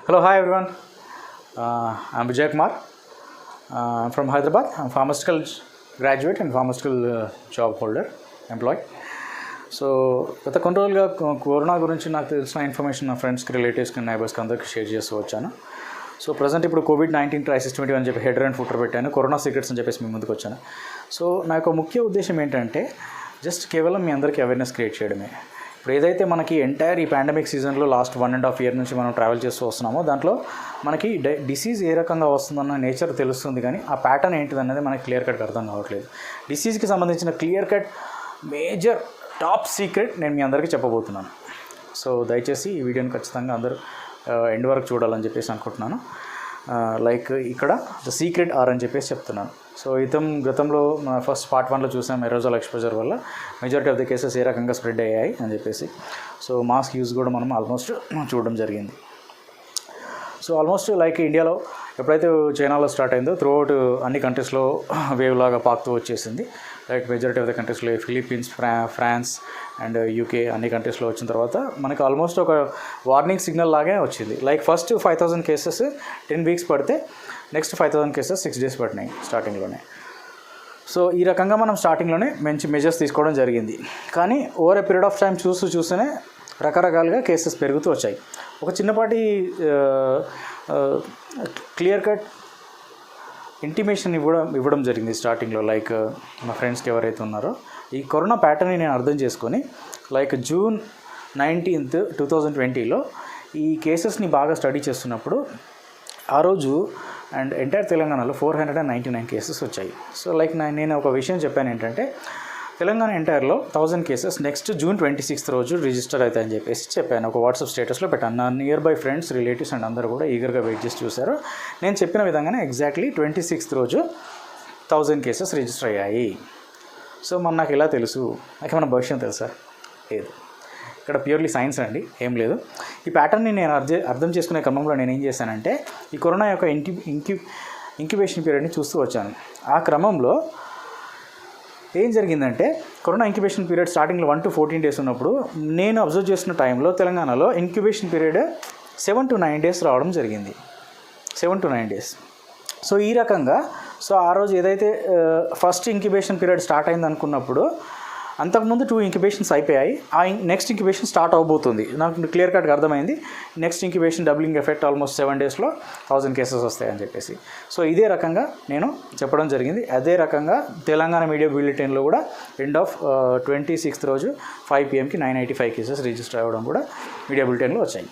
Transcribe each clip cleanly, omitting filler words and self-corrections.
Hello, hi everyone. I'm Vijay Kumar. I'm from Hyderabad. I'm pharmaceutical graduate and pharmaceutical job holder, employee. So గత కొన్ని రోజులుగా corona గురించి నాకు తెలిసిన information నా ఫ్రెండ్స్కి, రిలేటివ్స్కి, నైబర్స్కి అందరికీ షేర్ చేస్తూ వచ్చాను. సో ప్రజెంట్ ఇప్పుడు కోవిడ్-19 క్రైసిస్ 20 అని చెప్పి హెడర్ అండ్ ఫుటర్ పెట్టాను. కరోనా సీక్రెట్స్ అని చెప్పేసి మీ ముందుకు వచ్చాను. సో నా యొక్క ముఖ్య ఉద్దేశం ఏంటంటే జస్ట్ కేవలం మీ అందరికీ అవేర్నెస్ క్రియేట్ చేయడమే. ఇప్పుడు ఏదైతే మనకి ఎంటైర్ ఈ పాండమిక్ సీజన్లో లాస్ట్ 1.5 year నుంచి మనం ట్రావెల్ చేస్తూ వస్తున్నామో దాంట్లో మనకి డిసీజ్ ఏ రకంగా వస్తుందన్న నేచర్ తెలుస్తుంది, కానీ ఆ ప్యాటర్న్ ఏంటిదన్నది మనకి క్లియర్ కట్గా అర్థం కావట్లేదు. డిసీజ్కి సంబంధించిన clear cut major top secret నేను మీ అందరికీ చెప్పబోతున్నాను. సో దయచేసి ఈ వీడియోని ఖచ్చితంగా అందరూ ఎండ్ వరకు చూడాలని చెప్పేసి అనుకుంటున్నాను. లైక్ ఇక్కడ ద సీక్రెట్ ఆర్ అని చెప్పేసి చెప్తున్నాను. సో గతంలో ఫస్ట్ పార్ట్ 1లో చూసాం ఎరోజాల్ ఎక్స్పోజర్ వల్ల మెజారిటీ ఆఫ్ ద కేసెస్ ఏ రకంగా స్ప్రెడ్ అయ్యాయి అని చెప్పేసి. సో మాస్క్ యూజ్ కూడా మనం ఆల్మోస్ట్ చూడడం జరిగింది. సో ఆల్మోస్ట్ లైక్ ఇండియాలో ఎప్పుడైతే చైనాలో స్టార్ట్ అయిందో త్రూఅవుట్ అన్ని కంట్రీస్లో వేవ్ లాగా పాకుతూ వచ్చేసింది. లైక్ మెజారిటీ ఆఫ్ ద కంట్రీస్లో ఫిలిప్పీన్స్, ఫ్రాన్స్ అండ్ యూకే అన్ని కంట్రీస్లో వచ్చిన తర్వాత మనకి ఆల్మోస్ట్ ఒక వార్నింగ్ సిగ్నల్ లాగే వచ్చింది. లైక్ ఫస్ట్ 5,000 కేసెస్ 10 weeks పడితే నెక్స్ట్ 5,000 కేసెస్ 6 days పడినాయి స్టార్టింగ్లోనే. సో ఈ రకంగా మనం స్టార్టింగ్లోనే మంచి మెజర్స్ తీసుకోవడం జరిగింది. కానీ over a period of time చూస్తూనే రకరకాలుగా కేసెస్ పెరుగుతూ వచ్చాయి. ఒక చిన్నపాటి క్లియర్ కట్ ఇంటిమేషన్ ఇవ్వడం జరిగింది స్టార్టింగ్లో. లైక్ మా ఫ్రెండ్స్కి ఎవరైతే ఉన్నారో ఈ కరోనా ప్యాటర్న్ని నేను అర్థం చేసుకొని లైక్ June 19th, 2020లో ఈ కేసెస్ని బాగా స్టడీ చేస్తున్నప్పుడు ఆ రోజు అండ్ ఎంటైర్ తెలంగాణలో 499 కేసెస్ వచ్చాయి. సో లైక్ నేను ఒక విషయం చెప్పాను ఏంటంటే తెలంగాణ ఎంటైర్లో 1000 కేసెస్ నెక్స్ట్ June 26th రోజు రిజిస్టర్ అవుతాయని చెప్పేసి చెప్పాను. ఒక వాట్సాప్ స్టేటస్లో పెట్టాను. నా near bye friends, relatives and అందరూ కూడా ఈగర్గా వెయిట్ చేసి చూశారు. నేను చెప్పిన విధంగానే ఎగ్జాక్ట్లీ 26th రోజు 1000 కేసెస్ రిజిస్టర్ అయ్యాయి. సో నాకు ఎలా తెలుసు? నాకు ఏమైనా భవిష్యం తెలుసా? లేదు. ఇక్కడ ప్యూర్లీ సైన్స్ అండి, ఏం లేదు. ఈ ప్యాటర్న్ని నేను అర్థం చేసుకునే క్రమంలో నేను ఏం చేశానంటే ఈ కరోనా యొక్క ఇంక్యుబేషన్ పీరియడ్ని చూస్తూ వచ్చాను. ఆ క్రమంలో ఏం జరిగిందంటే కరోనా ఇంక్యుబేషన్ పీరియడ్ స్టార్టింగ్లో 1 to 14 days ఉన్నప్పుడు నేను అబ్జర్వ్ చేసిన టైంలో తెలంగాణలో ఇంక్యుబేషన్ పీరియడ్ 7 to 9 days రావడం జరిగింది. 7 to 9 days. సో ఈ రకంగా ఆ రోజు ఏదైతే ఫస్ట్ ఇంక్యుబేషన్ పీరియడ్ స్టార్ట్ అయింది అనుకున్నప్పుడు అంతకుముందు 2 incubations అయిపోయాయి. ఆ నెక్స్ట్ ఇంక్యుబేషన్ స్టార్ట్ అవబోతుంది. నాకు క్లియర్ కట్గా అర్థమైంది. Next incubation doubling effect almost 7 daysలో 1000 cases వస్తాయని చెప్పేసి. సో ఇదే రకంగా నేను చెప్పడం జరిగింది. అదే రకంగా తెలంగాణ మీడియా బులెటిన్లో కూడా ఎండ్ ఆఫ్ 26th రోజు 5 PM 985 కేసెస్ రిజిస్టర్ అవ్వడం కూడా మీడియా బులెటిన్లో వచ్చాయి.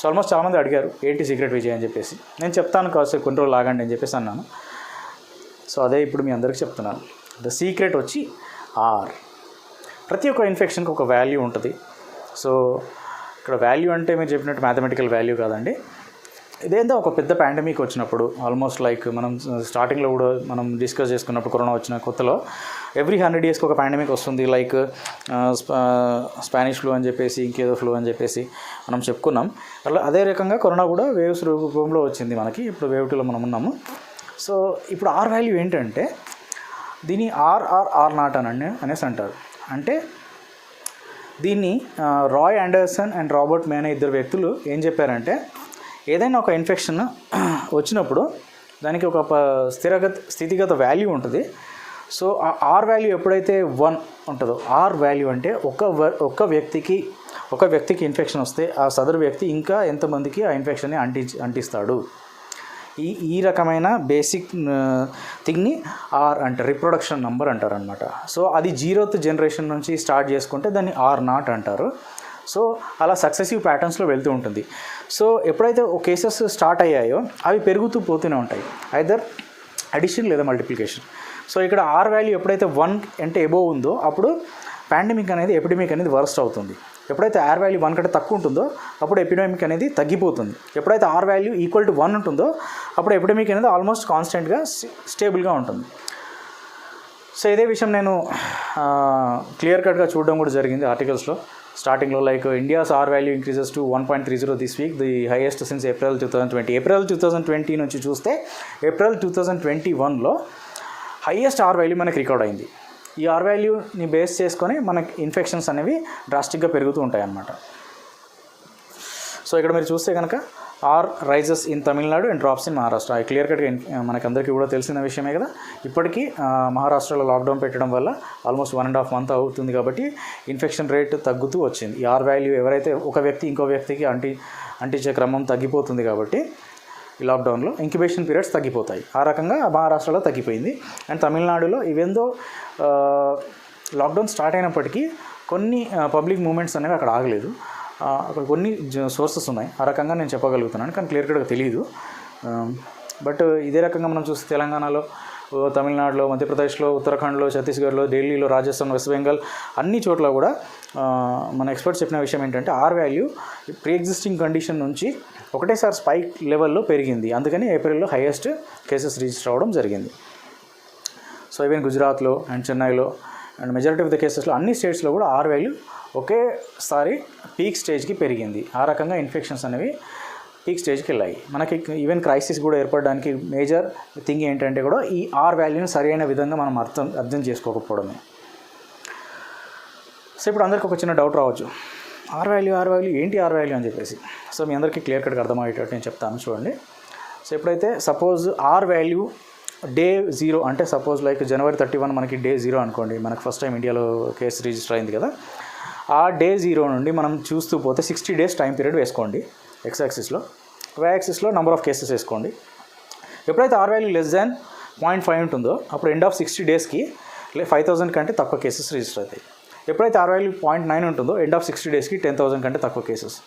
సో ఆల్మోస్ట్ చాలామంది అడిగారు ఏంటి సీక్రెట్ విజయ్ అని చెప్పేసి. నేను చెప్తాను కాసేపు కొన్ని రోజులు ఆగండి అని చెప్పేసి అన్నాను. సో అదే ఇప్పుడు మీ అందరికీ చెప్తున్నాను. ద సీక్రెట్ వచ్చి ఆర్. ప్రతి ఒక్క ఇన్ఫెక్షన్కి ఒక వాల్యూ ఉంటుంది. సో ఇక్కడ వాల్యూ అంటే మీరు చెప్పినట్టు మ్యాథమెటికల్ వాల్యూ కాదండి. ఇదేందో ఒక పెద్ద పాండమిక్ వచ్చినప్పుడు ఆల్మోస్ట్ లైక్ మనం స్టార్టింగ్లో కూడా మనం డిస్కస్ చేసుకున్నప్పుడు కరోనా వచ్చిన కొత్తలో ఎవ్రీ 100 yearsకి ఒక పాండమిక్ వస్తుంది. లైక్ స్పానిష్ ఫ్లూ అని చెప్పేసి ఇంకేదో ఫ్లూ అని చెప్పేసి మనం చెప్పుకున్నాం. అలా అదే రకంగా కరోనా కూడా వేవ్స్ రూపంలో వచ్చింది మనకి. ఇప్పుడు వేవ్ 2లో మనం ఉన్నాము. సో ఇప్పుడు ఆర్ వాల్యూ ఏంటంటే దీన్ని ఆర్ నాట్ అనేసి అంటారు. అంటే దీన్ని రాయ్ ఆండర్సన్ అండ్ రాబర్ట్ మే అనే 2 వ్యక్తులు ఏం చెప్పారంటే ఏదైనా ఒక ఇన్ఫెక్షన్ వచ్చినప్పుడు దానికి ఒక స్థితిగత వాల్యూ ఉంటుంది. సో ఆ ఆర్ వాల్యూ ఎప్పుడైతే 1 ఉంటుందో, ఆర్ వాల్యూ అంటే ఒక వ్యక్తికి ఇన్ఫెక్షన్ వస్తే ఆ సదరు వ్యక్తి ఇంకా ఎంతమందికి ఆ ఇన్ఫెక్షన్ని అంటిస్తాడు. ఈ రకమైన బేసిక్ థింగ్ని ఆర్ అంటే రిప్రొడక్షన్ నెంబర్ అంటారు అనమాట. సో అది 0th generation నుంచి స్టార్ట్ చేసుకుంటే దాన్ని ఆర్ నాట్ అంటారు. సో అలా సక్సెసివ్ ప్యాటర్న్స్లో వెళ్తూ ఉంటుంది. సో ఎప్పుడైతే కేసెస్ స్టార్ట్ అయ్యాయో అవి పెరుగుతూ పోతూనే ఉంటాయి, ఐదర్ అడిషన్ లేదా మల్టిప్లికేషన్. సో ఇక్కడ ఆర్ వాల్యూ ఎప్పుడైతే 1 అంటే ఎబోవ్ ఉందో అప్పుడు ఎపిడమిక్ అనేది వర్స్ట్ అవుతుంది. ఎప్పుడైతే ఆర్ వాల్యూ 1 కంటే తక్కువ ఉంటుందో అప్పుడు ఎపిడమిక్ అనేది తగ్గిపోతుంది. ఎప్పుడైతే ఆర్ వాల్యూ ఈక్వల్ టు 1 ఉంటుందో అప్పుడు ఎపిడమిక్ అనేది ఆల్మోస్ట్ కాన్స్టెంట్గా స్టేబుల్గా ఉంటుంది. సో ఇదే విషయం నేను క్లియర్ కట్గా చూడడం కూడా జరిగింది ఆర్టికల్స్లో. స్టార్టింగ్లో like India's R value increases to 1.30 this week, the highest since April 2020. April 2020 నుంచి చూస్తే April 2021లో హైయెస్ట్ ఆర్ వాల్యూ మనకి రికార్డ్ అయింది. ఈ ఆర్ వాల్యూని బేస్ చేసుకొని మనకి ఇన్ఫెక్షన్స్ అనేవి డ్రాస్టిక్గా పెరుగుతూ ఉంటాయి అన్నమాట. సో ఇక్కడ మీరు చూస్తే కనుక are rises in Tamil Nadu and drops in Maharashtra. Clear కట్గా మనకందరికీ కూడా తెలిసిన విషయమే కదా. ఇప్పటికీ మహారాష్ట్రలో లాక్డౌన్ పెట్టడం వల్ల ఆల్మోస్ట్ 1.5 month అవుతుంది కాబట్టి ఇన్ఫెక్షన్ రేట్ తగ్గుతూ వచ్చింది. ఈ ఆర్ వాల్యూ ఎవరైతే ఒక వ్యక్తి ఇంకో వ్యక్తికి అంటించే క్రమం తగ్గిపోతుంది కాబట్టి ఈ లాక్డౌన్లో ఇంక్యుబేషన్ పీరియడ్స్ తగ్గిపోతాయి. ఆ రకంగా మహారాష్ట్రలో తగ్గిపోయింది. అండ్ తమిళనాడులో ఈవెందో లాక్డౌన్ స్టార్ట్ అయినప్పటికీ కొన్ని పబ్లిక్ మూమెంట్స్ అనేవి అక్కడ ఆగలేదు. అక్కడ కొన్ని సోర్సెస్ ఉన్నాయి, ఆ రకంగా నేను చెప్పగలుగుతున్నాను, కానీ క్లియర్ కట్గా తెలియదు. బట్ ఇదే రకంగా మనం చూస్తే తెలంగాణలో, తమిళనాడులో, మధ్యప్రదేశ్లో, ఉత్తరాఖండ్లో, ఛత్తీస్గఢ్లో, ఢిల్లీలో, రాజస్థాన్, వెస్ట్ బెంగాల్ అన్ని చోట్ల కూడా మన ఎక్స్పర్ట్స్ చెప్పిన విషయం ఏంటంటే R value pre existing condition నుంచి ఒకటేసారి స్పైక్ లెవెల్లో పెరిగింది. అందుకని ఏప్రిల్లో హైయెస్ట్ కేసెస్ రిజిస్టర్ అవ్వడం జరిగింది. సో ఈవెన్ గుజరాత్లో అండ్ చెన్నైలో అండ్ మెజారిటీ ఆఫ్ ద కేసెస్లో అన్ని స్టేట్స్లో కూడా ఆర్ వాల్యూ ఒకేసారి పీక్ స్టేజ్కి పెరిగింది. ఆ రకంగా ఇన్ఫెక్షన్స్ అనేవి పీక్ స్టేజ్కి వెళ్ళాయి. మనకి ఈవెన్ క్రైసిస్ కూడా ఏర్పడడానికి మేజర్ థింగ్ ఏంటంటే కూడా ఈ ఆర్ వాల్యూని సరైన విధంగా మనం అర్థం చేసుకోకపోవడమే. సో ఇప్పుడు అందరికీ ఒక చిన్న డౌట్ రావచ్చు, ఆర్ వాల్యూ ఏంటి ఆర్ వాల్యూ అని చెప్పేసి. సో మీ అందరికీ క్లియర్ కట్గా అర్థమయ్యేటట్టు నేను చెప్తాను చూడండి. సో ఎప్పుడైతే సపోజ్ ఆర్ వాల్యూ డే 0 అంటే సపోజ్ లైక్ January 31 మనకి డే 0 అనుకోండి, మనకు ఫస్ట్ టైం ఇండియాలో కేసు రిజిస్టర్ అయింది కదా. ఆ డే 0 నుండి మనం చూస్తూ పోతే 60 days టైం పీరియడ్ వేసుకోండి ఎక్స్ యాక్సిస్లో, వై యాక్సిస్లో నెంబర్ ఆఫ్ కేసెస్ వేసుకోండి. ఎప్పుడైతే ఆర్ వాల్యూ లెస్ దాన్ 0.5 ఉంటుందో అప్పుడు ఎండ్ ఆఫ్ 60 daysకి 5,000 కంటే తక్కువ కేసెస్ రిజిస్టర్ అవుతాయి. ఎప్పుడైతే ఆర్ వాల్యూ 0.9 ఉంటుందో ఎండ్ ఆఫ్ 60 daysకి 10,000 కంటే తక్కువ కేసెస్.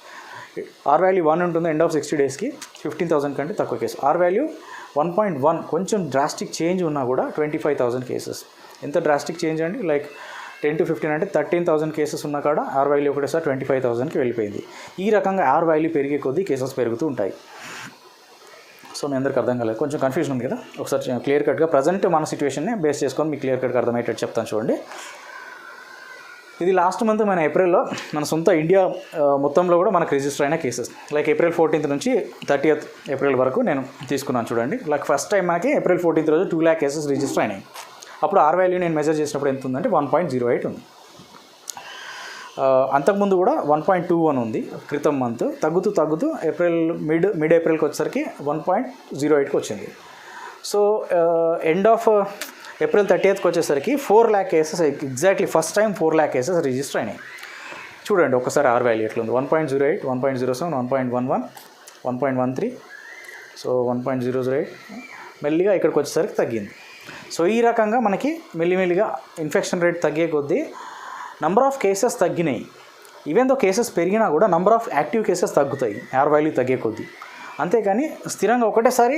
ఆర్ వాల్యూ 1 ఉంటుందో ఎండ్ ఆఫ్ 60 daysకి 15,000 కంటే తక్కువ కేసు. ఆర్ వాల్యూ 1.1 కొంచెం డ్రాస్టిక్ చేంజ్ ఉన్నా కూడా 25,000 కేసెస్. ఎంత డ్రాస్టిక్ చేంజ్ అండి, లైక్ 10 to 15 అంటే 13,000 కేసెస్ ఉన్నా కూడా ఆర్ వాల్యూ ఒకటేసారి 25,000కి వెళ్ళిపోయింది. ఈ రకంగా ఆర్ వాల్యూ పెరిగే కొద్దీ కేసెస్ పెరుగుతూ ఉంటాయి. సో మీ అందరికీ అర్థం కాలేదు, కొంచెం కన్ఫ్యూజన్ ఉంది కదా. ఒకసారి క్లియర్ కట్గా ప్రజెంట్ మన సిచ్యువేషన్ని బేస్ చేసుకొని మీకు క్లియర్ కట్గా అర్థమయ్యేటట్టు చెప్తాను చూడండి. ఇది లాస్ట్ మంత్ మన ఏప్రిల్లో మన సొంత ఇండియా మొత్తంలో కూడా మనకు రిజిస్టర్ అయిన కేసెస్, లైక్ April 14th నుంచి 30th April వరకు నేను తీసుకున్నాను చూడండి. లైక్ ఫస్ట్ టైం మనకి April 14th రోజు 2 lakh కేసెస్ రిజిస్టర్ అయినాయి. అప్పుడు ఆర్ వాల్యూ నేను మెజర్ చేసినప్పుడు ఎంత ఉందంటే 1.08 ఉంది. అంతకుముందు కూడా 1.21 ఉంది క్రితం మంత్. తగ్గుతూ మిడ్ ఏప్రిల్కి వచ్చేసరికి 1.08కి వచ్చింది. So end of April 30th వచ్చేసరికి 4 lakh cases, exactly first time 4 lakh cases register అయినాయి. చూడండి ఒకసారి ఆర్ వాల్యూ ఎట్లుంది, 1.08, 1.07, 1.11, 1.13, సో 1.008, మెల్లిగా ఇక్కడికి వచ్చేసరికి తగ్గింది. సో ఈ రకంగా మనకి మెల్లిమెల్లిగా ఇన్ఫెక్షన్ రేట్ తగ్గే కొద్దీ నంబర్ ఆఫ్ కేసెస్ తగ్గినాయి. ఈవెన్ దో కేసెస్ పెరిగినా కూడా నంబర్ ఆఫ్ యాక్టివ్ కేసెస్ తగ్గుతాయి ఆర్ వాల్యూ తగ్గే కొద్దీ. అంతేకాని స్థిరంగా ఒకటేసారి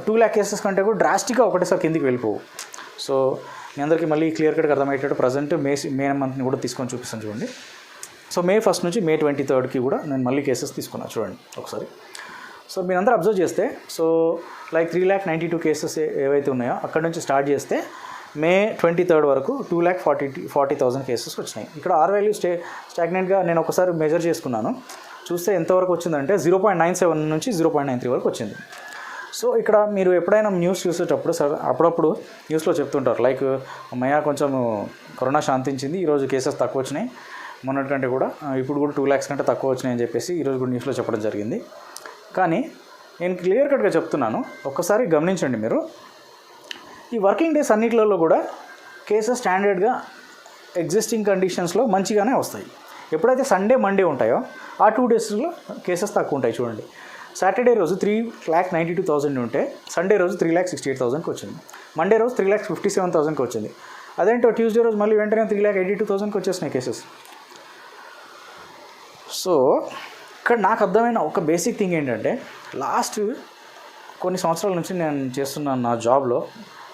2 lakh కేసెస్ కంటే కూడా డ్రాస్టిక్గా ఒకటేసారి కిందికి వెళ్ళిపోవు. సో మీ అందరికీ మళ్ళీ క్లియర్ కట్గా అర్థమయ్యేటట్టు ప్రజెంట్ మే మంత్ని కూడా తీసుకొని చూపిస్తాను చూడండి. సో May 1st నుంచి May 23rdకి కూడా నేను మళ్ళీ కేసెస్ తీసుకున్నాను చూడండి ఒకసారి. సో మీరు అందరూ అబ్జర్వ్ చేస్తే, సో లైక్ 3,92 కేసెస్ ఏవైతే ఉన్నాయో అక్కడ నుంచి స్టార్ట్ చేస్తే May 23rd వరకు 2,40,000 కేసెస్ వచ్చినాయి. ఇక్కడ ఆర్ వాల్యూ స్టాగ్నెంట్గా నేను ఒకసారి మెజర్ చేసుకున్నాను, చూస్తే ఎంతవరకు వచ్చిందంటే 0.97 నుంచి 0.93 వరకు వచ్చింది. సో ఇక్కడ మీరు ఎప్పుడైనా న్యూస్ చూసేటప్పుడు అప్పుడప్పుడు న్యూస్లో చెప్తుంటారు, లైక్ అమ్మయ్య కొంచెం కరోనా శాంతించింది, ఈరోజు కేసెస్ తక్కువ వచ్చినాయి, మొన్నటి కంటే కూడా ఇప్పుడు కూడా 2 lakhs కంటే తక్కువ వచ్చినాయి అని చెప్పేసి ఈరోజు కూడా న్యూస్లో చెప్పడం జరిగింది. కానీ నేను క్లియర్ కట్గా చెప్తున్నాను, ఒక్కసారి గమనించండి మీరు. ఈ వర్కింగ్ డేస్ అన్నిటిలో కూడా కేసెస్ స్టాండర్డ్గా ఎగ్జిస్టింగ్ కండిషన్స్లో మంచిగానే వస్తాయి. ఎప్పుడైతే సండే మండే ఉంటాయో ఆ 2 daysలో కేసెస్ తక్కువ ఉంటాయి. చూడండి, సాటర్డే రోజు 3,92,000 ఉంటే సండే రోజు 3,68,000కి వచ్చింది, మండే రోజు 3,57,000కి వచ్చింది. అదేంటో ట్యూస్డే రోజు మళ్ళీ వెంటనే 3,82,000కి వచ్చేసినాయి కేసెస్. సో ఇక్కడ నాకు అర్థమైన ఒక బేసిక్ థింగ్ ఏంటంటే, లాస్ట్ కొన్ని సంవత్సరాల నుంచి నేను చేస్తున్న నా జాబ్లో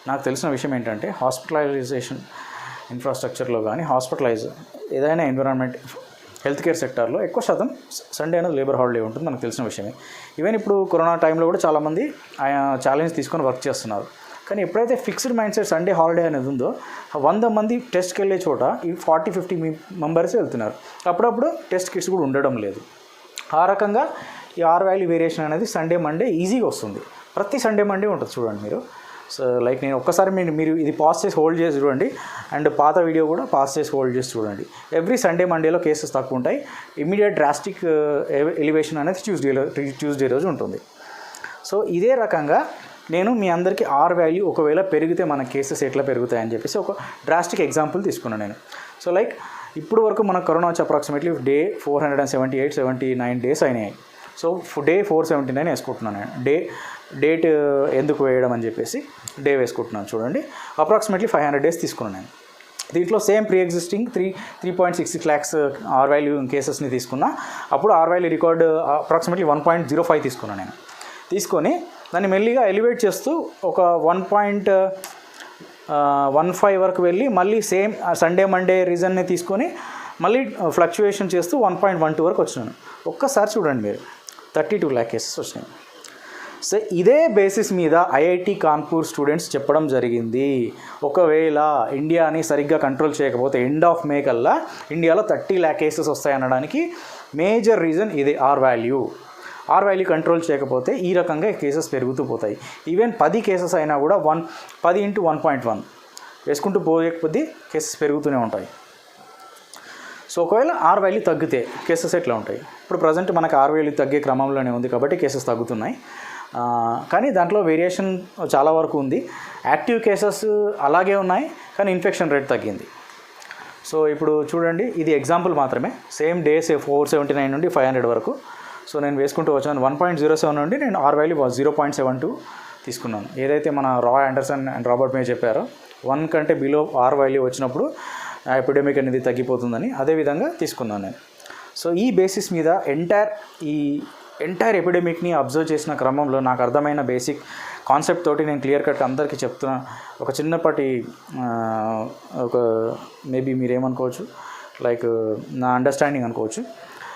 నాకు తెలిసిన విషయం ఏంటంటే, హాస్పిటలైజేషన్ ఇన్ఫ్రాస్ట్రక్చర్లో కానీ ఏదైనా ఎన్విరాన్మెంట్ హెల్త్ కేర్ సెక్టార్లో ఎక్కువ శాతం సండే అనేది లేబర్ హాలిడే ఉంటుంది, మనకు తెలిసిన విషయమే. ఈవెన్ ఇప్పుడు కరోనా టైంలో కూడా చాలామంది ఛాలెంజ్ తీసుకొని వర్క్ చేస్తున్నారు. కానీ ఎప్పుడైతే fixed mind set Sunday holiday అనేది ఉందో, 100 మంది టెస్ట్కి వెళ్ళే చోట ఈ 40-50 మెంబర్స్ వెళ్తున్నారు. అప్పుడప్పుడు టెస్ట్ కిట్స్ కూడా ఉండడం లేదు. ఆ రకంగా ఈ ఆర్ వాల్యూ వేరియేషన్ అనేది సండే మండే ఈజీగా వస్తుంది. ప్రతి సండే మండే ఉంటుంది చూడండి మీరు. సో లైక్ నేను ఒక్కసారి మీరు ఇది పాజ్ చేసి హోల్డ్ చేసి చూడండి, అండ్ పాత వీడియో కూడా పాజ్ చేసి హోల్డ్ చేసి చూడండి. ఎవ్రీ సండే మండేలో కేసెస్ తక్కువ ఉంటాయి. ఇమీడియట్ డ్రాస్టిక్ ఎలివేషన్ అనేది ట్యూస్డే రోజు ఉంటుంది. సో ఇదే రకంగా నేను మీ అందరికీ ఆర్ వాల్యూ ఒకవేళ పెరిగితే మన కేసెస్ ఎట్లా పెరుగుతాయని చెప్పేసి ఒక డ్రాస్టిక్ ఎగ్జాంపుల్ తీసుకున్నాను నేను. సో లైక్ ఇప్పుడు వరకు మన కరోనా వచ్చి అప్రాక్సిమేట్లీ డే 478-79 డేస్ అయినాయి. సో డే 479 వేసుకుంటున్నాను నేను. డేట్ ఎందుకు వేయడం అని చెప్పేసి డే వేసుకుంటున్నాను. చూడండి, అప్రాక్సిమేట్లీ 500 డేస్ తీసుకున్నాను నేను. దీంట్లో same pre existing 3.66 lakhs R value కేసెస్ని తీసుకున్నా. అప్పుడు ఆర్ వాల్యూ రికార్డు అప్రాక్సిమేట్లీ 1.05 తీసుకున్నాను నేను. తీసుకొని దాన్ని మెల్లిగా ఎలివేట్ చేస్తూ ఒక 1.15 వరకు వెళ్ళి మళ్ళీ సేమ్ సండే మండే రీజన్ని తీసుకొని మళ్ళీ ఫ్లక్చుయేషన్ చేస్తూ 1.12 వరకు వచ్చినాను. ఒక్కసారి చూడండి మీరు, 32 lakh కేసెస్ వచ్చినాయి. సో ఇదే బేసిస్ మీద ఐఐటి కాన్పూర్ స్టూడెంట్స్ చెప్పడం జరిగింది, ఒకవేళ ఇండియాని సరిగ్గా కంట్రోల్ చేయకపోతే ఎండ్ ఆఫ్ మే కల్లా ఇండియాలో 30 lakh కేసెస్ వస్తాయనడానికి మేజర్ రీజన్ ఇదే, ఆర్ వాల్యూ కంట్రోల్ చేయకపోతే ఈ రకంగా కేసెస్ పెరుగుతూ పోతాయి. ఈవెన్ 10 కేసెస్ అయినా కూడా 10 × 1.1 వేసుకుంటూ పోయకపోతే కేసెస్ పెరుగుతూనే ఉంటాయి. సో ఒకవేళ ఆర్ వాల్యూ తగ్గితే కేసెస్ ఎట్లా ఉంటాయి? ఇప్పుడు ప్రజెంట్ మనకు ఆర్ వాల్యూ తగ్గే క్రమంలోనే ఉంది కాబట్టి కేసెస్ తగ్గుతున్నాయి. కానీ దాంట్లో వేరియేషన్ చాలా వరకు ఉంది. యాక్టివ్ కేసెస్ అలాగే ఉన్నాయి, కానీ ఇన్ఫెక్షన్ రేట్ తగ్గింది. సో ఇప్పుడు చూడండి, ఇది ఎగ్జాంపుల్ మాత్రమే. సేమ్ డేస్ 479 నుండి 500 వరకు. సో నేను వేసుకుంటూ వచ్చాను. 1.07 నుండి నేను ఆర్ వాల్యూ 0.72 తీసుకున్నాను. ఏదైతే మన రాయ్ ఆండర్సన్ అండ్ రాబర్ట్ మే చెప్పారో 1 కంటే బిలో ఆర్ వాల్యూ వచ్చినప్పుడు ఎపిడెమిక్ అనేది తగ్గిపోతుందని, అదేవిధంగా తీసుకున్నాను నేను. సో ఈ బేసిస్ మీద ఎంటైర్ ఎపిడెమిక్ని అబ్జర్వ్ చేసిన క్రమంలో నాకు అర్థమైన బేసిక్ కాన్సెప్ట్ తోటి నేను క్లియర్ కట్ అందరికీ చెప్తున్నా. ఒక చిన్నప్పటి ఒక మేబీ మీరేమనుకోవచ్చు, లైక్ నా అండర్స్టాండింగ్ అనుకోవచ్చు.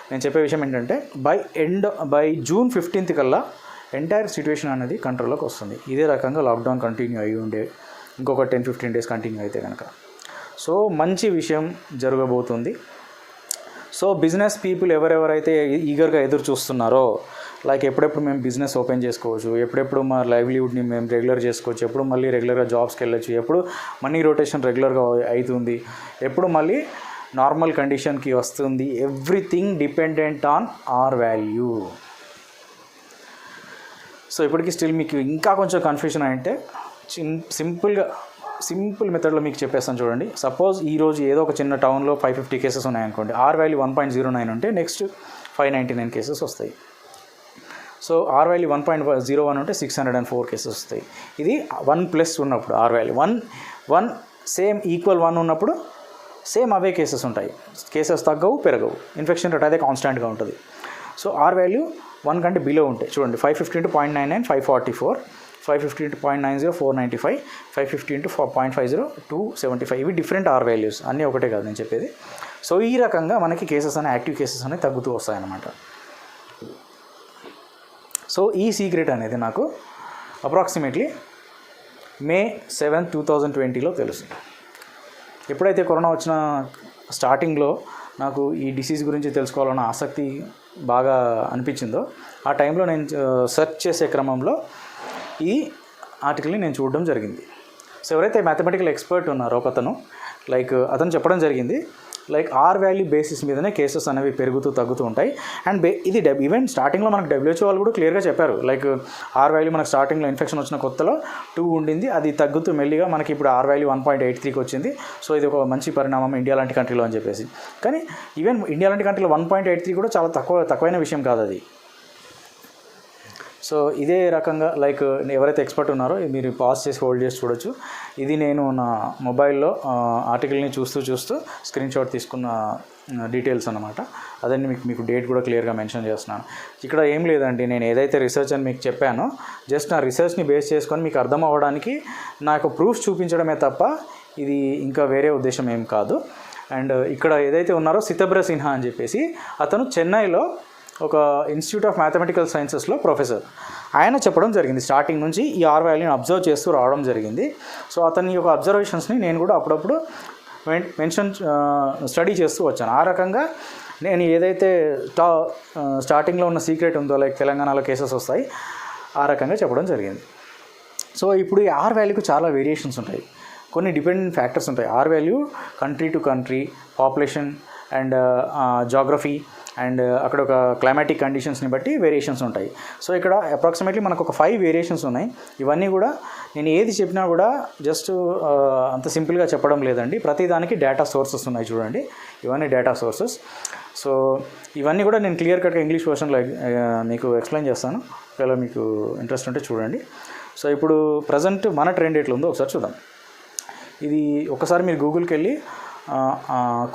నేను చెప్పే విషయం ఏంటంటే బై జూన్ 15th కల్లా ఎంటైర్ సిచ్యువేషన్ అనేది కంట్రోల్లోకి వస్తుంది. ఇదే రకంగా లాక్డౌన్ కంటిన్యూ అయ్యి ఉండే ఇంకొక 10-15 డేస్ కంటిన్యూ అయితే కనుక సో మంచి విషయం జరగబోతుంది. సో బిజినెస్ పీపుల్ ఎవరెవరైతే ఈగర్గా ఎదురు చూస్తున్నారో, లైక్ ఎప్పుడెప్పుడు మేము బిజినెస్ ఓపెన్ చేసుకోవచ్చు, ఎప్పుడెప్పుడు మా లైవ్లీవుడ్ని మేము రెగ్యులర్ చేసుకోవచ్చు, ఎప్పుడు మళ్ళీ రెగ్యులర్గా జాబ్స్కి వెళ్ళచ్చు, ఎప్పుడు మనీ రొటేషన్ రెగ్యులర్గా అవుతుంది, ఎప్పుడు మళ్ళీ నార్మల్ కండిషన్కి వస్తుంది, everything dependent on R value. So ఇప్పటికీ స్టిల్ మీకు ఇంకా కొంచెం కన్ఫ్యూజన్ అంటే సింపుల్ మెథడ్లో మీకు చెప్పేస్తాను చూడండి. సపోజ్ ఈరోజు ఏదో ఒక చిన్న టౌన్లో 550 కేసెస్ ఉన్నాయనుకోండి, ఆర్ వాల్యూ 1.09 ఉంటే నెక్స్ట్ 599 కేసెస్ వస్తాయి. సో ఆర్ వాల్యూ 1.01 ఉంటే 604 కేసెస్ వస్తాయి. ఇది 1+ ఉన్నప్పుడు ఆర్ వాల్యూ 1 సేమ్ ఈక్వల్ 1 ఉన్నప్పుడు సేమ్ అవే కేసెస్ ఉంటాయి. కేసెస్ తగ్గవు, పెరగవు, ఇన్ఫెక్షన్ రేట్ అదే కాన్స్టాంట్గా ఉంటుంది. సో ఆర్ వాల్యూ 1 కంటే బిలో ఉంటాయి చూడండి. 550 × 0.99 544, 550 × 0.90 495, 550 × 0.50 275. ఇవి డిఫరెంట్ ఆర్ వాల్యూస్, అన్నీ ఒకటే కాదు నేను చెప్పేది. సో ఈ రకంగా మనకి కేసెస్ అనేవి, యాక్టివ్ కేసెస్ అనేవి తగ్గుతూ వస్తాయన్నమాట. సో ఈ సీక్రెట్ అనేది నాకు అప్రాక్సిమేట్లీ May 7, 2020లో తెలుసు. ఎప్పుడైతే కరోనా వచ్చిన స్టార్టింగ్లో నాకు ఈ డిసీజ్ గురించి తెలుసుకోవాలన్న ఆసక్తి బాగా అనిపించిందో, ఆ టైంలో నేను సెర్చ్ చేసే క్రమంలో ఈ ఆర్టికల్ని నేను చూడడం జరిగింది. సో ఎవరైతే మ్యాథమెటికల్ ఎక్స్పర్ట్ ఉన్నారో ఒకతను, లైక్ అతను చెప్పడం జరిగింది, లైక్ ఆర్ వాల్యూ బేసిస్ మీదనే కేసెస్ అనేవి పెరుగుతూ తగ్గుతూ ఉంటాయి. అండ్ ఇది ఈవెన్ స్టార్టింగ్లో మనకు WHO వాళ్ళు కూడా క్లియర్గా చెప్పారు, లైక్ ఆర్ వాల్యూ మనకు స్టార్టింగ్లో ఇన్ఫెక్షన్ వచ్చిన కొత్తలో 2 ఉండింది, అది తగ్గుతూ మెల్లిగా మనకి ఇప్పుడు ఆర్ వాల్యూ 1.83కి వచ్చింది. సో ఇది ఒక మంచి పరిణామం ఇండియా లాంటి కంట్రీలో అని చెప్పేసి. కానీ ఈవెన్ ఇండియా లాంటి కంట్రీలో 1.83 కూడా చాలా తక్కువైన విషయం కాదు అది. సో ఇదే రకంగా లైక్ ఎవరైతే ఎక్స్పర్ట్ ఉన్నారో మీరు పాజ్ చేసి హోల్డ్ చేసి చూడొచ్చు. ఇది నేను నా మొబైల్లో ఆర్టికల్ని చూస్తూ స్క్రీన్ షాట్ తీసుకున్న డీటెయిల్స్ అన్నమాట. అదన్నీ మీకు డేట్ కూడా క్లియర్గా మెన్షన్ చేస్తున్నాను. ఇక్కడ ఏం లేదండి, నేను ఏదైతే రీసెర్చ్ అని మీకు చెప్పానో జస్ట్ నా రీసెర్చ్ని బేస్ చేసుకొని మీకు అర్థం అవ్వడానికి నాకు ప్రూఫ్స్ చూపించడమే తప్ప ఇది ఇంకా వేరే ఉద్దేశం ఏం కాదు. అండ్ ఇక్కడ ఏదైతే ఉన్నారో సితబ్ర సిన్హా అని చెప్పేసి, అతను చెన్నైలో ఒక ఇన్స్టిట్యూట్ ఆఫ్ మ్యాథమెటికల్ సైన్సెస్లో ప్రొఫెసర్. ఆయన చెప్పడం జరిగింది, స్టార్టింగ్ నుంచి ఈ ఆర్ వాల్యూని అబ్జర్వ్ చేస్తూ రావడం జరిగింది. సో అతని యొక్క అబ్జర్వేషన్స్ని నేను కూడా అప్పుడప్పుడు స్టడీ చేస్తూ వచ్చాను. ఆ రకంగా నేను ఏదైతే స్టార్టింగ్లో ఉన్న సీక్రెట్ ఉందో, లైక్ తెలంగాణలో కేసెస్ వస్తాయి, ఆ రకంగా చెప్పడం జరిగింది. సో ఇప్పుడు ఈ ఆర్ వాల్యూకి చాలా వేరియేషన్స్ ఉంటాయి, కొన్ని డిపెండెంట్ ఫ్యాక్టర్స్ ఉంటాయి. R value country to country, population and geography and అక్కడ ఒక క్లైమాటిక్ కండిషన్స్ని బట్టి వేరియేషన్స్ ఉంటాయి. సో ఇక్కడ అప్రాక్సిమేట్లీ మనకు ఒక 5 వేరియేషన్స్ ఉన్నాయి. ఇవన్నీ కూడా నేను ఏది చెప్పినా కూడా జస్ట్ అంత సింపుల్గా చెప్పడం లేదండి, ప్రతి దానికి డేటా సోర్సెస్ ఉన్నాయి. చూడండి, ఇవన్నీ డేటా సోర్సెస్. సో ఇవన్నీ కూడా నేను క్లియర్ కట్గా ఇంగ్లీష్ వర్షన్లో మీకు ఎక్స్ప్లెయిన్ చేస్తాను, ఒకవేళ మీకు ఇంట్రెస్ట్ ఉంటే చూడండి. సో ఇప్పుడు ప్రజెంట్ మన ట్రెండ్ ఎట్లా ఉందో ఒకసారి చూద్దాం. ఇది ఒకసారి మీరు గూగుల్కి వెళ్ళి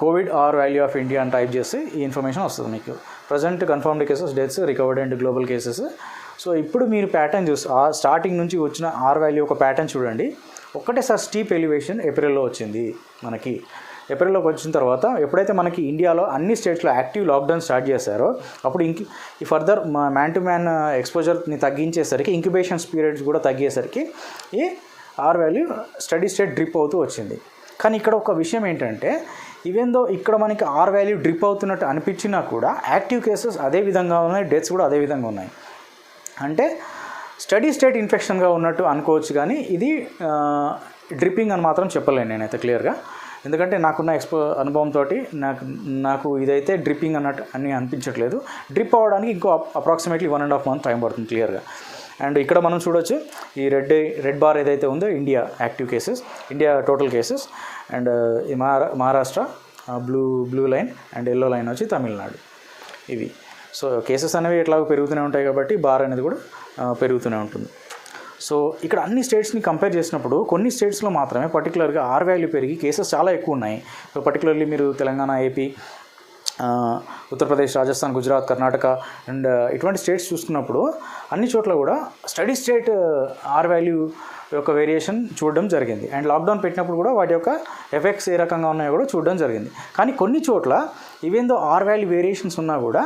covid R value of India అని టైప్ చేస్తే ఈ ఇన్ఫర్మేషన్ వస్తుంది మీకు. Present confirmed cases, deaths, recovered and global cases. So ఇప్పుడు మీరు ప్యాటర్న్ స్టార్టింగ్ నుంచి వచ్చిన ఆర్ వాల్యూ ఒక ప్యాటర్న్ చూడండి. ఒక్కటేసారి స్టీప్ ఎలివేషన్ ఏప్రిల్లో వచ్చింది మనకి. ఏప్రిల్లోకి వచ్చిన తర్వాత ఎప్పుడైతే మనకి ఇండియాలో అన్ని స్టేట్స్లో యాక్టివ్ లాక్డౌన్ స్టార్ట్ చేశారో అప్పుడు ఈ ఫర్దర్ మ్యాన్ టు మ్యాన్ ఎక్స్పోజర్ని తగ్గించేసరికి, ఇంక్యుబేషన్స్ పీరియడ్స్ కూడా తగ్గేసరికి ఈ R value study state drip అవుతూ వచ్చింది. కానీ ఇక్కడ ఒక విషయం ఏంటంటే, ఈవెన్ దో ఇక్కడ మనకి ఆర్ వాల్యూ డ్రిప్ అవుతున్నట్టు అనిపించినా కూడా యాక్టివ్ కేసెస్ అదే విధంగా ఉన్నాయి, డెత్స్ కూడా అదే విధంగా ఉన్నాయి. అంటే స్టడీ స్టేట్ ఇన్ఫెక్షన్గా ఉన్నట్టు అనుకోవచ్చు, కానీ ఇది డ్రిప్పింగ్ అని మాత్రం చెప్పలేను నేనైతే క్లియర్గా. ఎందుకంటే నాకున్న అనుభవంతో నాకు ఇదైతే డ్రిప్పింగ్ అన్నట్టు అని అనిపించట్లేదు. డ్రిప్ అవ్వడానికి ఇంకో అప్రాక్సిమేట్లీ 1.5 months టైం పడుతుంది క్లియర్గా. అండ్ ఇక్కడ మనం చూడొచ్చు ఈ రెడ్ బార్ ఏదైతే ఉందో India active cases, India total cases. And ఈ Maharashtra blue line and yellow line వచ్చి తమిళనాడు. ఇవి సో కేసెస్ అనేవి ఎట్లాగో పెరుగుతూనే ఉంటాయి కాబట్టి బార్ అనేది కూడా పెరుగుతూనే ఉంటుంది. సో ఇక్కడ అన్ని స్టేట్స్ని కంపేర్ చేసినప్పుడు కొన్ని స్టేట్స్లో మాత్రమే పర్టికులర్గా ఆర్ వాల్యూ పెరిగి కేసెస్ చాలా ఎక్కువ ఉన్నాయి. సో పర్టికులర్లీ మీరు తెలంగాణ, ఏపీ, ఉత్తరప్రదేశ్, రాజస్థాన్, గుజరాత్, కర్ణాటక అండ్ ఇటువంటి స్టేట్స్ చూసుకున్నప్పుడు అన్ని చోట్ల కూడా స్టడీ స్టేట్ ఆర్ వాల్యూ యొక్క వేరియేషన్ చూడడం జరిగింది. అండ్ లాక్డౌన్ పెట్టినప్పుడు కూడా వాటి యొక్క ఎఫెక్ట్స్ ఏ రకంగా ఉన్నాయో కూడా చూడడం జరిగింది. కానీ కొన్ని చోట్ల even though R value variations ఉన్నా కూడా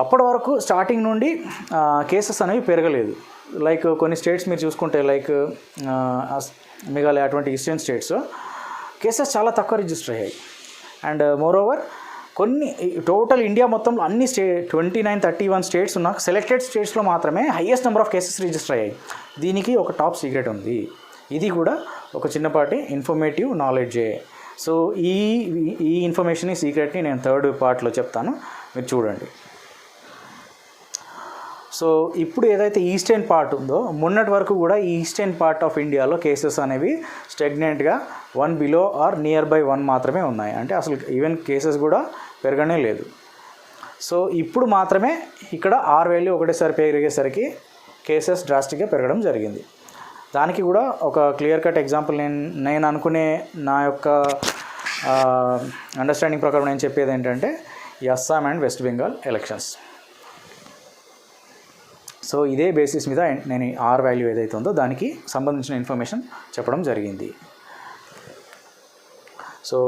అప్పటి వరకు స్టార్టింగ్ నుండి కేసెస్ అనేవి పెరగలేదు. లైక్ కొన్ని స్టేట్స్ మీరు చూసుకుంటే లైక్ మేఘాలయ అటువంటి ఈస్టర్న్ స్టేట్స్ కేసెస్ చాలా తక్కువ రిజిస్టర్ అయ్యాయి. అండ్ మోర్ ఓవర్ కొన్ని టోటల్ ఇండియా మొత్తంలో అన్ని 29, 31 స్టేట్స్ ఉన్న సెలెక్టెడ్ స్టేట్స్లో మాత్రమే highest number of cases register అయ్యాయి. దీనికి ఒక టాప్ సీక్రెట్ ఉంది. ఇది కూడా ఒక చిన్నపాటి ఇన్ఫర్మేటివ్ నాలెడ్జే. సో ఈ ఇన్ఫర్మేషన్, ఈ సీక్రెట్ని నేను 3rd పార్ట్లో చెప్తాను, మీరు చూడండి. సో ఇప్పుడు ఏదైతే ఈస్టర్న్ పార్ట్ ఉందో మొన్నటి వరకు కూడా ఈ ఈస్టర్న్ పార్ట్ ఆఫ్ ఇండియాలో కేసెస్ అనేవి స్టెగ్నెంట్గా 1 below ఆర్ నియర్ బై 1 మాత్రమే ఉన్నాయి. అంటే అసలు ఈవెన్ కేసెస్ కూడా పెరగనే లేదు. సో ఇప్పుడు మాత్రమే ఇక్కడ ఆర్ వాల్యూ ఒకటేసారి పెరిగేసరికి కేసెస్ డ్రాస్టిక్గా పెరగడం జరిగింది. దానికి కూడా ఒక క్లియర్ కట్ ఎగ్జాంపుల్ నేను అనుకునే నా యొక్క అండర్స్టాండింగ్ ప్రకారం నేను చెప్పేది ఏంటంటే ఈ Assam and west Bengal elections. So ఇదే బేసిస్ మీద నేను ఆర్ వాల్యూ ఏదైతే ఉందో దానికి సంబంధించిన ఇన్ఫర్మేషన్ చెప్పడం జరిగింది. సో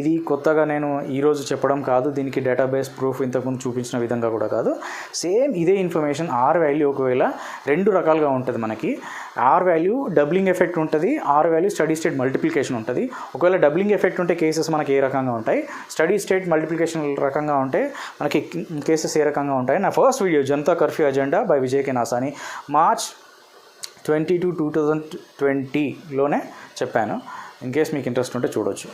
ఇది కొత్తగా నేను ఈరోజు చెప్పడం కాదు, దీనికి డేటాబేస్ ప్రూఫ్ ఇంతకుముందు చూపించిన విధంగా కూడా కాదు. సేమ్ ఇదే ఇన్ఫర్మేషన్ ఆర్ వాల్యూ ఒకవేళ 2 రకాలుగా ఉంటుంది. మనకి ఆర్ వాల్యూ డబ్లింగ్ ఎఫెక్ట్ ఉంటుంది, R value study state multiplication ఉంటుంది. ఒకవేళ డబ్లింగ్ ఎఫెక్ట్ ఉంటే కేసెస్ మనకి ఏ రకంగా ఉంటాయి, స్టడీ స్టేట్ మల్టిప్లికేషన్ రకంగా ఉంటే మనకి కేసెస్ ఏ రకంగా ఉంటాయి. నా first video Janata curfew agenda by Vijay K Nasani March 22, 2020లోనే చెప్పాను. ఇన్ కేస్ మీకు ఇంట్రెస్ట్ ఉంటే చూడవచ్చు.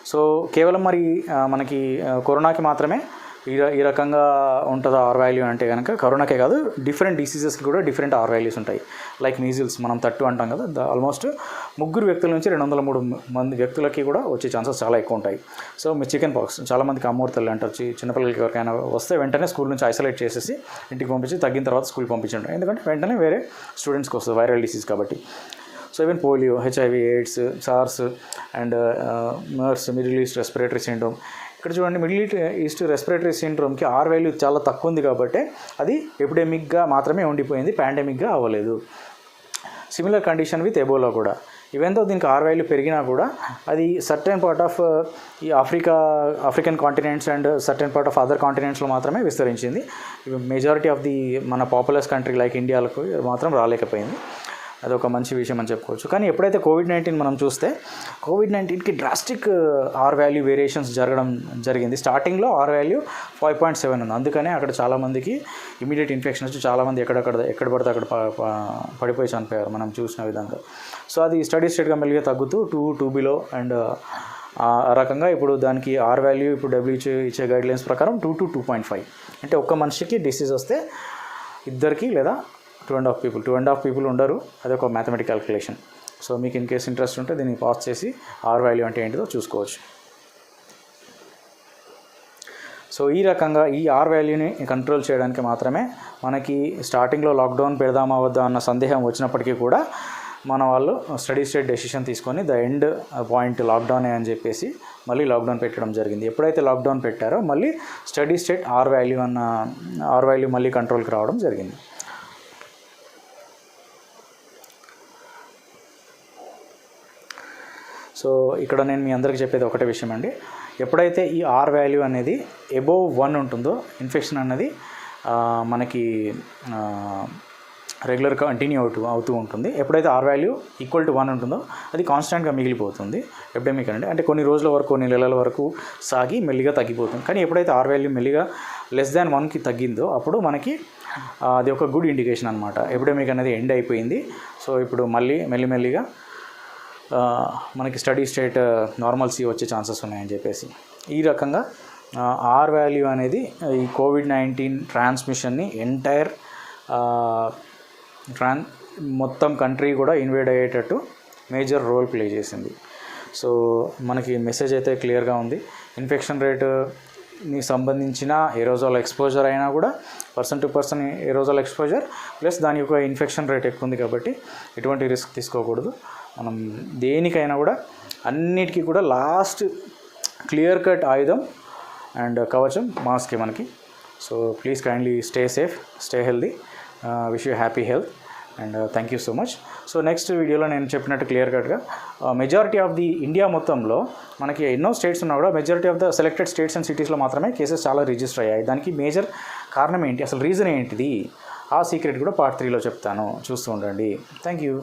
సో కేవలం మరి మనకి కరోనాకి మాత్రమే ఈ రకంగా ఉంటుందా ఆర్ వాల్యూ అంటే కనుక కరోనాకే కాదు, డిఫరెంట్ డిసీజెస్కి కూడా డిఫరెంట్ ఆర్ వాల్యూస్ ఉంటాయి. లైక్ మీజిల్స్ మనం 30 అంటాం కదా, ఆల్మోస్ట్ 3 వ్యక్తుల నుంచి 203 మంది వ్యక్తులకి కూడా వచ్చే ఛాన్సెస్ చాలా ఎక్కువ ఉంటాయి. సో మీరు చికెన్ పాక్స్ చాలామందికి అమ్మోర్తలు అంటారు, చిన్నపిల్లలకి ఎవరికైనా వస్తే వెంటనే స్కూల్ నుంచి ఐసోలేట్ చేసేసి ఇంటికి పంపించి తగ్గిన తర్వాత స్కూల్కి పంపించండి. ఎందుకంటే వెంటనే వేరే స్టూడెంట్స్కి వస్తుంది వైరల్ డిసీజ్ కాబట్టి. So even polio, HIV, AIDS, SARS and MERS, Middle East respiratory syndrome. ఇక్కడ చూడండి, మిడిల్ ఈస్ట్ రెస్పిరేటరీ సిండ్రోమ్కి ఆర్ వాల్యూ చాలా తక్కువ ఉంది కాబట్టి అది ఎపిడెమిక్గా మాత్రమే ఉండిపోయింది, పాండమిక్గా అవ్వలేదు. సిమిలర్ కండిషన్ విత్ ఎబోలా కూడా. ఈవెన్ దో దీనికి ఆర్ వాల్యూ పెరిగినా కూడా అది సర్టెన్ పార్ట్ ఆఫ్ ఈ African continents and certain part of other కాంటినెంట్స్లో మాత్రమే విస్తరించింది. మెజారిటీ ఆఫ్ ది మన పాపులస్ కంట్రీ లైక్ ఇండియాలకు మాత్రం రాలేకపోయింది. అదొక మంచి విషయం అని చెప్పుకోవచ్చు. కానీ ఎప్పుడైతే కోవిడ్-19 మనం చూస్తే కోవిడ్-19కి డ్రాస్టిక్ ఆర్ వాల్యూ వేరియేషన్స్ జరిగింది. స్టార్టింగ్లో ఆర్ వాల్యూ 5.7 ఉంది. అందుకనే అక్కడ చాలామందికి ఇమీడియట్ ఇన్ఫెక్షన్ వచ్చి చాలామంది ఎక్కడ పడితే అక్కడ పడిపోయి చనిపోయారు మనం చూసిన విధంగా. సో అది స్టడీ స్టేట్గా మెల్లిగా తగ్గుతూ 2 బిలో అండ్ ఆ రకంగా ఇప్పుడు దానికి ఆర్ వాల్యూ ఇప్పుడు WHO ఇచ్చే గైడ్లైన్స్ ప్రకారం 2 to 2.5. అంటే ఒక్క మనిషికి డిసీజ్ వస్తే ఇద్దరికి లేదా 2.5 పీపుల్ ఉండరు. అది ఒక మ్యాథమెటిక్ క్యాలిక్యులేషన్. సో మీకు ఇన్ కేస్ ఇంట్రెస్ట్ ఉంటే దీన్ని పాస్ చేసి ఆర్ వాల్యూ అంటే ఏంటిదో చూసుకోవచ్చు. సో ఈ రకంగా ఈ ఆర్ వాల్యూని కంట్రోల్ చేయడానికి మాత్రమే మనకి స్టార్టింగ్లో లాక్డౌన్ పెడదామా వద్దా అన్న సందేహం వచ్చినప్పటికీ కూడా మన వాళ్ళు స్టడీ స్టేట్ డెసిషన్ తీసుకొని ద ఎండ్ పాయింట్ లాక్డౌనే అని చెప్పేసి మళ్ళీ లాక్డౌన్ పెట్టడం జరిగింది. ఎప్పుడైతే లాక్డౌన్ పెట్టారో మళ్ళీ స్టడీ స్టేట్ ఆర్ వాల్యూ మళ్ళీ కంట్రోల్కి రావడం జరిగింది. సో ఇక్కడ నేను మీ అందరికీ చెప్పేది ఒకటే విషయం అండి. ఎప్పుడైతే ఈ ఆర్ వాల్యూ అనేది అబోవ్ 1 ఉంటుందో ఇన్ఫెక్షన్ అన్నది మనకి రెగ్యులర్ కంటిన్యూ అవుతూ ఉంటుంది. ఎప్పుడైతే ఆర్ వాల్యూ ఈక్వల్ టు 1 ఉంటుందో అది కాన్స్టెంట్గా మిగిలిపోతుంది ఎపిడెమిక్ అంటే కొన్ని రోజుల వరకు కొన్ని నెలల వరకు సాగి మెల్లిగా తగ్గిపోతుంది. కానీ ఎప్పుడైతే ఆర్ వాల్యూ మెల్లిగా లెస్ దాన్ 1కి తగ్గిందో అప్పుడు మనకి అది ఒక గుడ్ ఇండికేషన్ అనమాట. ఎపిడెమిక్ అనేది ఎండ్ అయిపోయింది. సో ఇప్పుడు మళ్ళీ మెల్లిమెల్లిగా మనకి స్టడీ స్టేట్ నార్మల్సీ వచ్చే ఛాన్సెస్ ఉన్నాయని చెప్పేసి ఈ రకంగా ఆర్ వాల్యూ అనేది ఈ కోవిడ్-19 ట్రాన్స్మిషన్ని ఎంటైర్ మొత్తం కంట్రీ కూడా ఇన్వేడ్ అయ్యేటట్టు మేజర్ రోల్ ప్లే చేసింది. సో మనకి మెసేజ్ అయితే క్లియర్గా ఉంది. ఇన్ఫెక్షన్ రేటుని సంబంధించిన ఏరోజాల్ ఎక్స్పోజర్ అయినా కూడా person to person ఏరోజాల్ exposure plus దాని యొక్క ఇన్ఫెక్షన్ రేట్ ఎక్కువ ఉంది కాబట్టి ఎటువంటి రిస్క్ తీసుకోకూడదు. మనం దేనికైనా కూడా అన్నిటికీ కూడా లాస్ట్ క్లియర్ కట్ ఆయుధం అండ్ కవచం మాస్కే మనకి. So please kindly stay safe, stay healthy, wish you happy health and thank you so much. So next వీడియోలో నేను చెప్పినట్టు క్లియర్ కట్గా మెజారిటీ ఆఫ్ ది ఇండియా మొత్తంలో మనకి ఎన్నో స్టేట్స్ ఉన్నా కూడా majority of the selected states and సిటీస్లో మాత్రమే కేసెస్ చాలా రిజిస్టర్ అయ్యాయి. దానికి మేజర్ కారణం ఏంటి, అసలు రీజన్ ఏంటిది, ఆ సీక్రెట్ కూడా పార్ట్ 3లో చెప్తాను. చూస్తూ ఉండండి. Thank you.